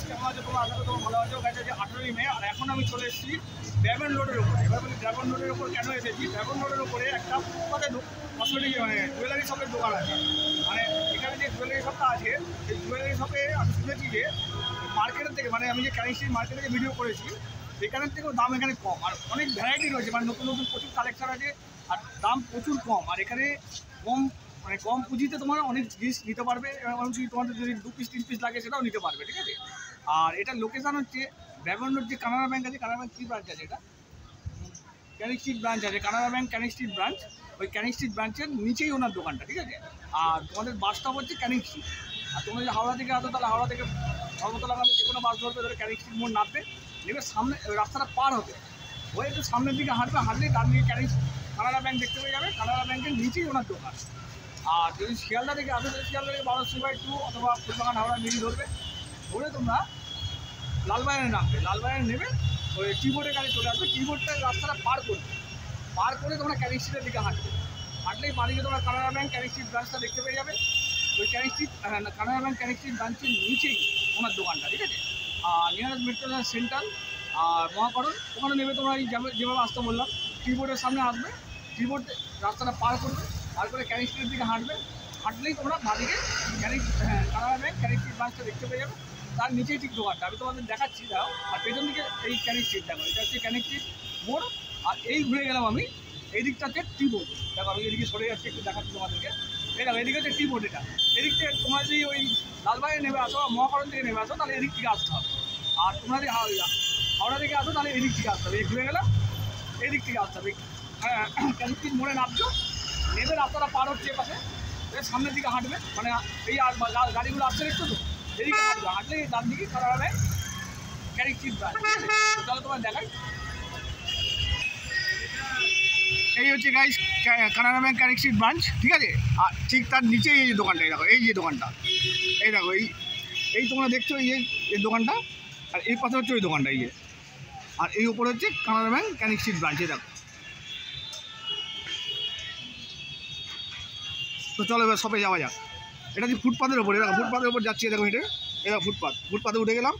কেমন আছে তোমার? আশা করি তোমার ভালো আছো। গাইজ আজকে 18ই মে, আর এখন আমি চলে এসেছি ড্রাগন রোডের উপরে। এবার বলি ড্রাগন রোডের উপর কেন এসেছি? ড্রাগন রোডের উপরে একটা কসমেটিক মানে জুয়েলারি শপের দোকান আছে। মানে এখানে যে জুয়েলারি শপটা আছে, সেই জুয়েলারি শপে আমি শুনেছি যে মার্কেটের থেকে, মানে আমি যে ক্যানিং স্ট্রিট মার্কেট থেকে ভিডিও করেছি, সেখানের থেকেও দাম এখানে কম, আর অনেক ভ্যারাইটি রয়েছে, মানে নতুন নতুন প্রচুর কালেকশন আছে, আর দাম প্রচুর কম। আর এখানে কম মানে কম পুঁজিতে তোমার অনেক জিনিস নিতে পারবে, এমনকি তোমাদের যদি 2 পিস 3 পিস লাগে সেটাও নিতে পারবে, ঠিক আছে? আর এটার লোকেশান হচ্ছে ড্রাগন রোড, যে কানাড়া ব্যাংক আছে, কানাড়া ব্যাংক কী ব্রাঞ্চ আছে, এটা ক্যানিং স্ট্রিট ব্রাঞ্চ আছে, Canara bank Canning street branch. ওই ক্যানিং স্ট্রিট ব্রাঞ্চের নিচেই ওনার দোকানটা, ঠিক আছে? আর তোমাদের বাস স্টপ হচ্ছে ক্যানিং স্ট্রিট। আর তোমরা যদি হাওড়া থেকে আসো, তাহলে হাওড়া থেকে ধর্মতলা গ্রামে যে কোনো বাস ধরবে, ধরে ক্যানিং স্ট্রিট মোড় নামবে, নেবে সামনে রাস্তাটা পার হবে, ওই একটু সামনের দিকে হাঁটলেই ডান দিকে কানাড়া ব্যাংক দেখতে পেয়ে যাবে। কানাড়া ব্যাংকের নিচেই ওনার দোকান। আর যদি শিয়ালদা থেকে আসো, শিয়ালদা থেকে 12/2 অথবা ফুলবাগান হাওড়া মিলি ধরবে, ধরে তোমরা লালবাজারে নামবে, লালবাজারে নেবে ওই টিবোর্ডের কাছে চলে আসবে, টিবোর্ডটা রাস্তাটা পার করে তোমরা ক্যানিং স্ট্রিটের দিকে হাঁটলেই বাড়িতে তোমরা কানাড়া ব্যাংক ক্যানিং স্ট্রিট ব্রাঞ্চটা দেখতে পেয়ে যাবে। ওই Canning street Canara bank Canning street ব্রাঞ্চের নিচেই ওনার দোকানটা, ঠিক আছে? আর নিয়ারেস্ট মেট্রো সেন্ট্রাল আর মহাকরণ, ওখানে নেবে তোমরা এই যেভাবে আসতে বললাম, টিবোর্ডের সামনে আসবে, টিবোর্ড রাস্তাটা পার করে ক্যানিং স্ট্রিটের দিকে হাঁটলেই তোমরা বাড়িতে কানাড়া ব্যাংক ক্যানিং স্ট্রিট ব্রাঞ্চটা দেখতে পেয়ে যাবে। তার নিচেই ঠিক দোকানটা আমি তোমাদের দেখাচ্ছি, দাও। আর পেছন দিকে এই ক্যানিং স্ট্রিট দেখো, এটা হচ্ছে ক্যানিং স্ট্রিট মোড়। আর এই ঘুরে গেলাম আমি, এই দিকটা হচ্ছে টিবোর্ড, দেখো আমি এদিকে সরে যাচ্ছি, একটু দেখাচ্ছি তোমাদেরকে। এই দেখো এদিকে হচ্ছে টিবোর্ড, এটা এদিক থেকে তোমরা যদি ওই লালবাজারে নেমে আসো, মহাকরণ থেকে নেমে আসো, তাহলে এদিক থেকে আসতে হবে। আর তোমরা যদি হাওড়া থেকে আসো, তাহলে এদিক থেকে আসতে হবে। এই ঘুরে গেলাম, এদিক থেকে আসতে হবে। ক্যানিং স্ট্রিট মোড়ে নামছো, নেমে রাস্তাটা পার হচ্ছে পাশে, সামনের দিকে হাঁটবে, মানে এই গাড়িগুলো আসছে দেখছো তো, এদিকে হাঁটলে ডান দিকে Canara bank Canning street branch. তাহলে তোমার দেখাই, এই হচ্ছে guys Canara bank Canning street branch, ঠিক আছে? আর ঠিক তার নিচেই এই যে দোকানটা, এই দেখো, এই যে দোকানটা, এই দেখো, এই তোমরা দেখছো এই দোকানটা, আর এই পাশে হচ্ছে ওই দোকানটা, এই যে, আর এই উপরে হচ্ছে Canara bank Canning street branch, এই দেখো। তো চলো এবার শপে যাওয়া যাক। এটা যে ফুটপাথের ওপরে, দেখো ফুটপাথের ওপর যাচ্ছি, দেখো হেঁটে, এবার ফুটপাথে উঠে গেলাম,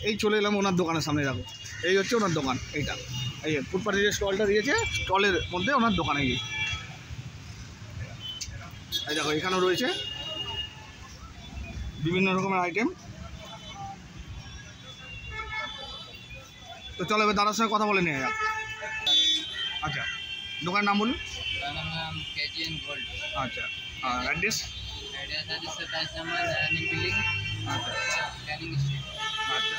এই চলে এলাম ওনার দোকানের সামনে, দেখো এই হচ্ছে ওনার দোকান। এইটা এই যে ফুটপাথে যে স্টলটা দিয়েছে, স্টলের মধ্যে ওনার দোকান, এই দেখো এখানেও রয়েছে বিভিন্ন রকমের আইটেম। তো চলো এবার দাদার সঙ্গে কথা বলে নিয়ে যাক। আচ্ছা, দোকানের নাম বলুন। KGN Gold। আচ্ছা, আর অ্যাড্রেস? एड्रेस है 27 नंबर रनिंग बिल्डिंग, আচ্ছা कैनिंग स्ट्रीट। আচ্ছা,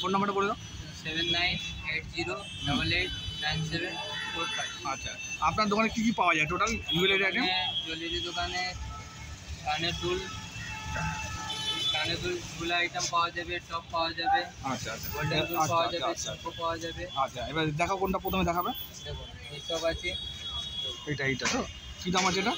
ফোন নাম্বারটা বলে দাও। 7980889745। আচ্ছা, আপনার দোকানে কী কী পাওয়া যায় টোটাল জুয়েলারি আইটেম? ज्वेलरी দোকানে কানের দুল ফুল আইটেম পাওয়া যাবে, টপ পাওয়া যাবে, আচ্ছা আচ্ছা, গোল্ডেন দুল পাওয়া যাবে, শঙ্খ পাওয়া যাবে। আচ্ছা, এবার দেখো কোনটা প্রথমে দেখাবে। দেখো এইসব আছে, এইটা তো কী দাম আছে এটা?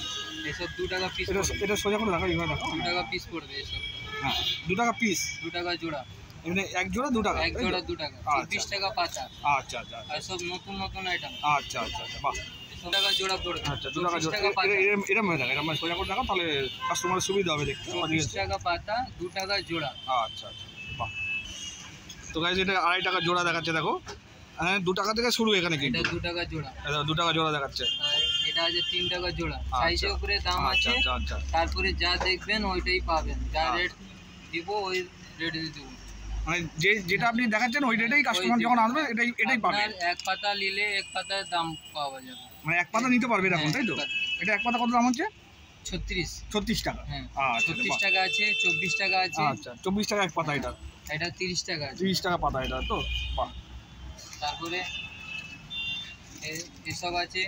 এসব 2 টাকা পিস, এটা সোজা করে দেখো, এইভাবে দেখো। 2 টাকা পিস পড়বে এসব। হ্যাঁ, 2 টাকা পিস, 2 টাকা জোড়া, এমনি এক জোড়া 2 টাকা, এক জোড়া 2 টাকা, 24 টাকা পাতা। আচ্ছা আচ্ছা আর সব নতুন নতুন আইটেম। আচ্ছা আচ্ছা আচ্ছা, বাহ। 2 টাকা জোড়া পড়বে। আচ্ছা, 2 টাকা জোড়া, পাতা, এরম হয়ে দেখো, এরম সোজা করে দেখো, তাহলে কাস্টমারের সুবিধা হবে দেখতে। 20 টাকা পাতা, 2 টাকা জোড়া। আচ্ছা আচ্ছা, বাহ। তো গাইজ এটা 2.5 টাকা জোড়া দেখাচ্ছে, দেখো। হ্যাঁ, 2 টাকা থেকে শুরু এখানে, কিন্তু এটা 2 টাকা জোড়া, 2 টাকা জোড়া দেখাচ্ছে। আর এটা আছে 3 টাকা জোড়া। সাইজের উপরে দাম আচ্ছা আছে। আচ্ছা আচ্ছা, তারপরে যা দেখবেন ওইটাই পাবেন, যা রেট দিব ওই রেট দিয়ে দেবো। মানে যেটা আপনি দেখাচ্ছেন ওই রেটেই কাস্টমার যখন আসবে এটাই পাবে। আপনার এক পাতা নিলে এক পাতার দাম পাওয়া যাবে, মানে এক পাতা নিতে পারবে এরকম, তাই তো? এটা এক পাতা কত দাম হচ্ছে? 36 টাকা। হ্যাঁ, আচ্ছা, 36 টাকা আছে, 24 টাকা আছে। আচ্ছা, 24 টাকা এক পাতা, এটা এটা 30 টাকা আছে, 30 টাকা পাতা, এটা তো বাহ। তারপরে এসব আছে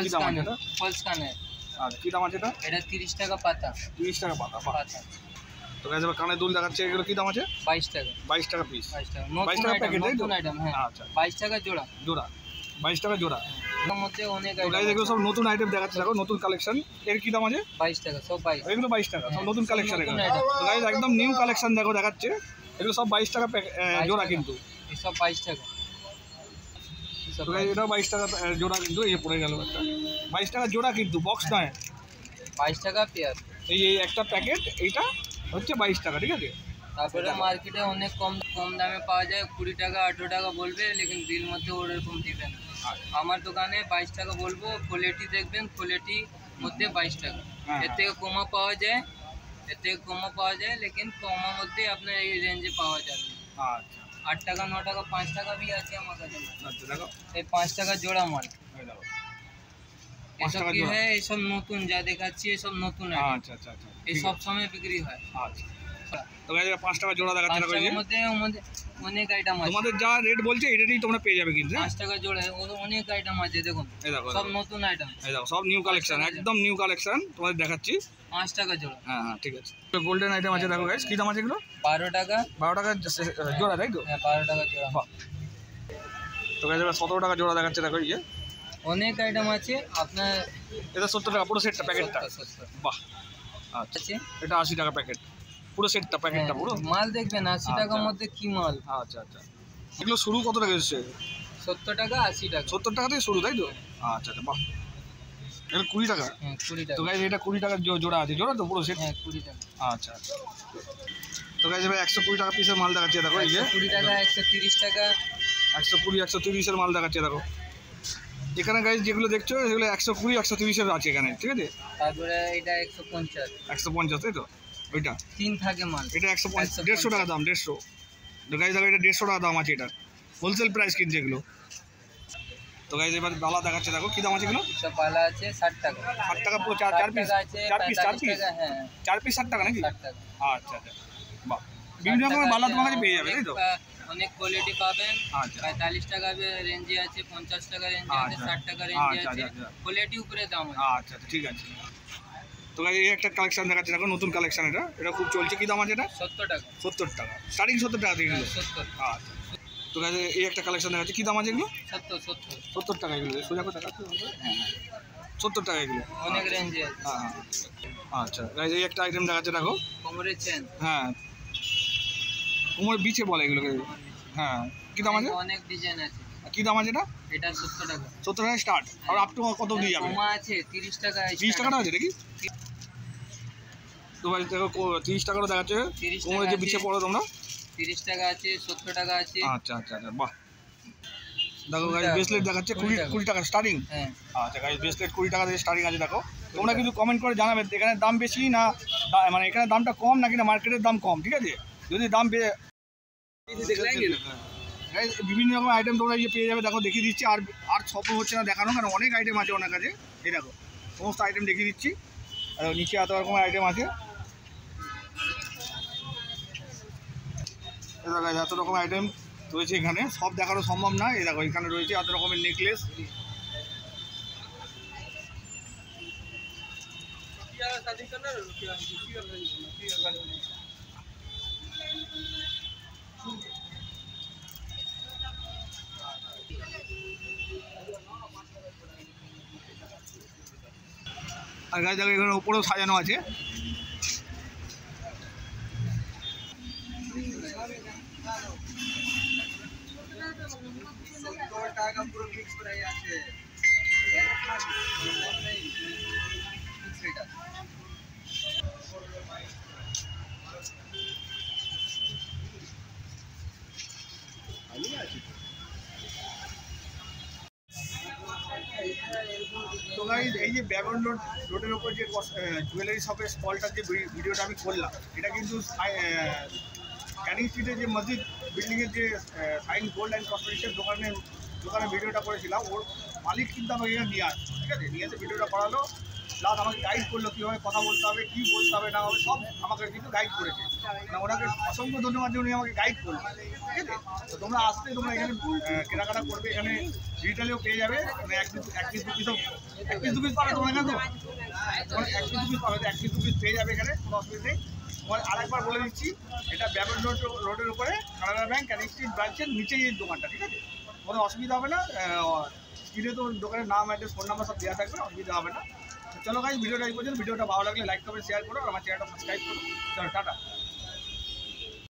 কি দাম আছে এটা? ফলস কানের। আর কি দাম আছে এটা? এটা 30 টাকা পাতা, 30 টাকা পাতা, বাহ। পাতা। তো গাইজ এবার কানে দুল দেখাচ্ছে, এগুলো কি দাম আছে? 22 টাকা, 22 টাকা পিস, 22 টাকা 22 নতুন টাকা আইটেম, প্যাকেট, তাই তো? নতুন আইটেম। হ্যাঁ, আচ্ছা, 22 টাকা জোড়া, জোড়া 22 টাকা জোড়া। এর মধ্যে অনেক তো গাইজ এগুলো আইটেম। সব নতুন আইটেম দেখাচ্ছে, দেখো নতুন কালেকশন। এর কি দাম আছে? 22 টাকা, সব 22। এগুলো 22 টাকা, সব নতুন কালেকশন। নতুন এগুলো item। তো গাইজ একদম নিউ কালেকশন দেখো দেখাচ্ছে, এগুলো সব 22 টাকা জোড়া কিন্তু। এসব 22 টাকা, তো গাইজ এটাও 22 টাকা জোড়া কিন্তু। এই পড়ে গেল একটা 22 টাকা জোড়া কিন্তু, বক্স নয়। 22 টাকা পেয়ার। এই একটা প্যাকেট, এইটা হচ্ছে 22 টাকা, ঠিক আছে। তারপরে মার্কেটে অনেক কম কম দামে পাওয়া যায়, 20 টাকা 18 টাকা বলবে, লেকিন বিল মধ্যে ওরকম দিবে না। আমার দোকানে 22 টাকা বলবো, কোয়ালিটি দেখবেন, কোয়ালিটি মধ্যে 22 টাকা। হ্যাঁ, এর থেকে কমা পাওয়া যায়, এর থেকে কমা পাওয়া যায়, লেকিন কমার মধ্যে আপনার এই রেঞ্জে পাওয়া যাবে। আচ্ছা 8 টাকা 9 টাকা 5 টাকা भी আছে আমার কাছে। আচ্ছা, দেখো এই 5 টাকা জোড়া মাল। এই দেখো, 5 এসব টাকা কি জোড়া। হয়, এসব নতুন যা দেখাচ্ছি এসব নতুন item। আচ্ছা আচ্ছা আচ্ছা, এই ঠিক সব আছে। সময় বিক্রি হয়। আচ্ছা, তো গাইজ 5 টাকা জোড়া দেখাচ্ছে, 5 দেখো এই যে। টাকার মধ্যে অনেক আইটেম আছে। তোমাদের যা রেট বলছে এই রেটেই তোমরা পেয়ে যাবে কিন্তু, হ্যাঁ? 5 টাকা জোড়া অনেক আইটেম আছে, দেখুন এই দেখো, সব নতুন আইটেম। এই দেখো, সব নিউ কালেকশন, একদম নিউ কালেকশন তোমাদের দেখাচ্ছি। 5 টাকা জোড়া। হ্যাঁ হ্যাঁ, ঠিক আছে। গোল্ডেন আইটেম আছে, দেখো গাইজ, কি দাম আছে এগুলো? 12 টাকা। 12 টাকা জোড়া, তাই তো? হ্যাঁ 12 টাকা জোড়া। বাহ। তো গাইজ 17 টাকা জোড়া দেখাচ্ছে, দেখো এই যে। অনেক আইটেম আছে আপনার। এটা 70 টাকা পুরো সেটটা, প্যাকেটটা। 70 বাহ, আচ্ছা। আছে। এটা 80 টাকা প্যাকেট, পুরো সেটটা, প্যাকেটটা পুরো। মাল দেখবেন 80 টাকার আচ্ছা। মধ্যে কি মাল। আচ্ছা আচ্ছা, এগুলো শুরু কত টাকা এসছে? 70 টাকা 80 টাকা। 70 টাকা থেকে শুরু, তাই তো? আচ্ছা আচ্ছা, বাহ। এটা 20 টাকা। হ্যাঁ 20 তো টাকা। গাইজ এটা 20 টাকা জোড়া আছে, জোড়া তো পুরো সেট। হ্যাঁ 20 টাকা। আচ্ছা আচ্ছা। তো গাইজ এবার 120 টাকা পিসের মাল দেখাচ্ছে, দেখো এই যে। 20 টাকা 130 টাকা। 120 130 এর মাল দেখাচ্ছে, দেখো এখানে গাইজ যেগুলো দেখছো সেগুলো 120 130 এর আছে এখানে, ঠিক আছে। তারপরে এটা 150। 150, তাই তো? ওইটা 3 থাকে মাল। এটা 150, 150 টাকা দাম, 150। তো গাইজ দেখো এটা 150 টাকা দাম আছে, এটা হোলসেল প্রাইস কিনছে এগুলো। তো গাইজ এবার বালা দেখাচ্ছে, দেখো কি দাম আছে এগুলো? সব পালা আছে 60 টাকা। 60 টাকা পুরো 4 পিস, 4 পিস 45 টাকা। হ্যাঁ 4 পিস 60 টাকা নাকি? 60 টাকা। আচ্ছা আচ্ছা, বাহ। বিভিন্ন রকমের বালা তোমার কাছে পেয়ে যাবে, তাই তো? অনেক কোয়ালিটি পাবেন। আচ্ছা 45 টাকা রেঞ্জে আছে, 50 টাকা রেঞ্জে আছে, আচ্ছা। 60 টাকা রেঞ্জে আচ্ছা, আছে। আচ্ছা। কোয়ালিটি উপরে দাম আছে। আচ্ছা আচ্ছা, ঠিক আছে। তো গাইজ এই একটা কালেকশন দেখাচ্ছে, দেখো নতুন কালেকশন, এটা এটা খুব চলছে। কি দাম আছে এটা? 70 টাকা। 70 টাকা, স্টার্টিং 70 টাকা থেকে এগুলো। 70 আচ্ছা। তো গাইজ এই একটা কালেকশন দেখাচ্ছে, কি দাম আছে এগুলো? 70 70 টাকা এগুলো, সোজা করে দেখাচ্ছে। হ্যাঁ হ্যাঁ, 70 টাকা এগুলো। অনেক রেঞ্জে আছে। হ্যাঁ হ্যাঁ, আচ্ছা। গাইজ এই একটা আইটেম দেখাচ্ছে, দেখো। কোমরের চেন। হ্যাঁ, কোমর বিছে বলে এগুলোকে। হ্যাঁ, কি দাম আছে? অনেক ডিজাইন আছে। কি দাম আছে এটা? এটা 70 টাকা। 70 টাকা স্টার্ট, আর আপ টু কত দিয়ে যাবে? কমা আছে 30 টাকা। 30 টাকাটা আছে নাকি? তো ভাই দেখো 30 টাকারও দেখাচ্ছে, 30 কোমরে টাকা যে আছে। বিছে পড়ো তোমরা। 30 টাকা আছে, 70 টাকা আছে। আচ্ছা আচ্ছা আচ্ছা, বাহ। দেখো গাইজ 20 ব্রেসলেট দেখাচ্ছে 20 টাকা স্টার্টিং। হ্যাঁ আচ্ছা গাইজ ব্রেসলেট 20 টাকা থেকে স্টার্টিং আছে, দেখো। তোমরা কিন্তু কমেন্ট করে জানাবে এখানে দাম বেশি না, মানে এখানে দামটা কম নাকি না মার্কেটের দাম কম, ঠিক আছে? যদি দাম গাইজ বিভিন্ন রকম আইটেম তোমরা ইয়ে পেয়ে যাবে, দেখো দেখিয়ে দিচ্ছি। আর আর সফল হচ্ছে না দেখানো, কারণ অনেক আইটেম আছে ওনার কাছে। এই দেখো সমস্ত আইটেম দেখিয়ে দিচ্ছি, আর নিচে এত রকমের আইটেম আছে। এই দেখো গাইজ এত রকম আইটেম রয়েছে এখানে, সব দেখানো সম্ভব না। এই দেখো এখানে রয়েছে এত রকমের নেকলেস। আর গাছ দেখো এখানে উপরেও সাজানো আছে। তো গাইজ এই যে ব্যাগন রোডের ওপর যে জুয়েলারি শপের স্টলটার যে ভিডিওটা আমি করলাম, এটা কিন্তু ক্যানিং স্ট্রিটের যে মসজিদ বিল্ডিংয়ের যে সাইন গোল্ড অ্যান্ড কসমেটিক্সের দোকানে ভিডিওটা করেছিলাম। ওর মালিক কিন্তু আমাকে এখানে নিয়ে আসছে, ঠিক আছে? নিয়ে এসে ভিডিওটা করালো, প্লাস আমাকে গাইড করলো কীভাবে কথা বলতে হবে, কী বলতে হবে না হবে, সব আমাকে কিন্তু গাইড করেছে। মানে ওনাকে অসংখ্য ধন্যবাদ যে উনি আমাকে গাইড করলো, ঠিক আছে? তো তোমরা আসলে তোমরা এখানে কেনাকাটা করবে, এখানে ডিজিটালেও পেয়ে যাবে। মানে এক পিস দু পিস পাবে তোমরা, এখানে তো এক পিস দু পিস পেয়ে যাবে এখানে, কোনো অসুবিধা নেই। তোমার আরেকবার বলে দিচ্ছি, এটা ব্যাবন রোডের উপরে কানাডা ব্যাংক ক্যানিং স্ট্রিট ব্রাঞ্চের নিচেই এই দোকানটা, ঠিক আছে? কোনো অসুবিধা হবে না। স্ক্রিনে তো দোকানের নাম অ্যাড্রেস ফোন নাম্বার সব দেওয়া থাকবে, অসুবিধা হবে না। চলো গাইজ ভিডিওটা এই পর্যন্ত। ভিডিওটা ভালো লাগলে লাইক করবে, শেয়ার করো, আর আমার চ্যানেলটা সাবস্ক্রাইব করো। চলো টাটা।